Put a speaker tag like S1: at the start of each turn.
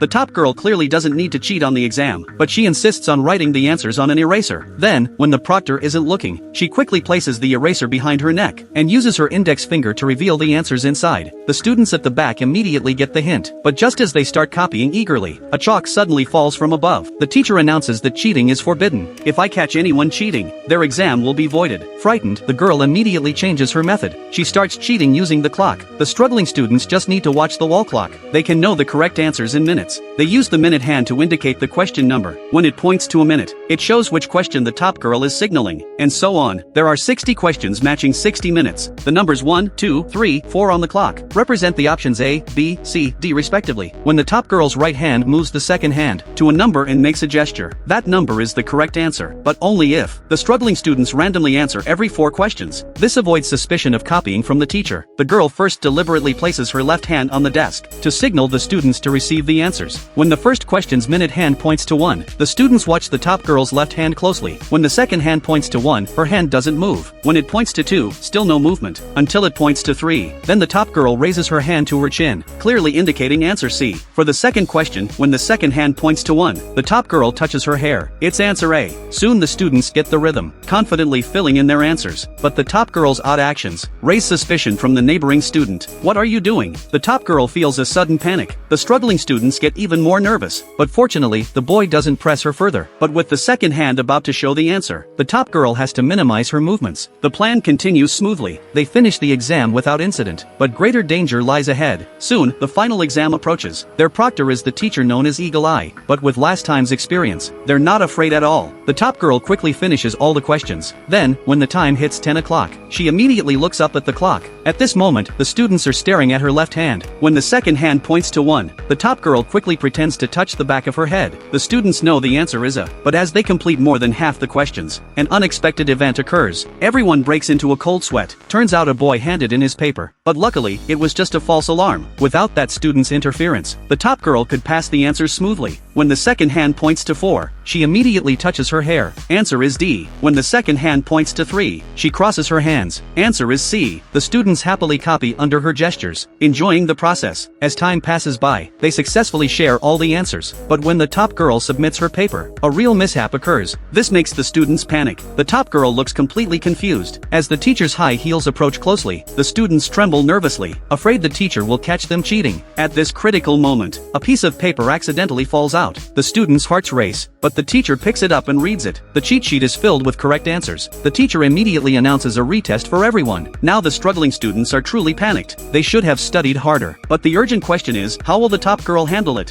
S1: The top girl clearly doesn't need to cheat on the exam, but she insists on writing the answers on an eraser. Then, when the proctor isn't looking, she quickly places the eraser behind her neck and uses her index finger to reveal the answers inside. The students at the back immediately get the hint, but just as they start copying eagerly, a chalk suddenly falls from above. The teacher announces that cheating is forbidden. If I catch anyone cheating, their exam will be voided. Frightened, the girl immediately changes her method. She starts cheating using the clock. The struggling students just need to watch the wall clock. They can know the correct answers in minutes. They use the minute hand to indicate the question number. When it points to a minute, it shows which question the top girl is signaling, and so on. There are 60 questions matching 60 minutes. The numbers 1, 2, 3, 4 on the clock represent the options A, B, C, D respectively. When the top girl's right hand moves the second hand to a number and makes a gesture, that number is the correct answer, but only if the struggling students randomly answer every 4 questions. This avoids suspicion of copying from the teacher. The girl first deliberately places her left hand on the desk to signal the students to receive the answers. When the first question's minute hand points to 1, the students watch the top girl's left hand closely. When the second hand points to 1, her hand doesn't move. When it points to 2, still no movement, until it points to 3. Then the top girl raises her hand to her chin, clearly indicating answer C. For the second question, when the second hand points to 1, the top girl touches her hair. It's answer A. Soon the students get the rhythm, confidently filling in their answers. But the top girl's odd actions raise suspicion from the neighboring student. What are you doing? The top girl feels a sudden panic. The struggling students get even more nervous, but fortunately, the boy doesn't press her further. But with the second hand about to show the answer, the top girl has to minimize her movements. The plan continues smoothly. They finish the exam without incident, but greater danger lies ahead. Soon, the final exam approaches. Their proctor is the teacher known as Eagle Eye, but with last time's experience, they're not afraid at all. The top girl quickly finishes all the questions. Then, when the time hits 10 o'clock, she immediately looks up at the clock. At this moment, the students are staring at her left hand. When the second hand points to 1, the top girl quickly pretends to touch the back of her head. The students know the answer is A, but as they complete more than half the questions, an unexpected event occurs. Everyone breaks into a cold sweat. Turns out a boy handed in his paper, but luckily, it was just a false alarm. Without that student's interference, the top girl could pass the answers smoothly. When the second hand points to 4, she immediately touches her hair. Answer is D. When the second hand points to 3, she crosses her hands. Answer is C. The students happily copy under her gestures, enjoying the process. As time passes by, they successfully share all the answers. But when the top girl submits her paper, a real mishap occurs. This makes the students panic. The top girl looks completely confused. As the teacher's high heels approach closely, the students tremble nervously, afraid the teacher will catch them cheating. At this critical moment, a piece of paper accidentally falls out. The students' hearts race, but the teacher picks it up and reads it. The cheat sheet is filled with correct answers. The teacher immediately announces a retest for everyone. Now the struggling students are truly panicked. They should have studied harder. But the urgent question is, how will the top girl handle it?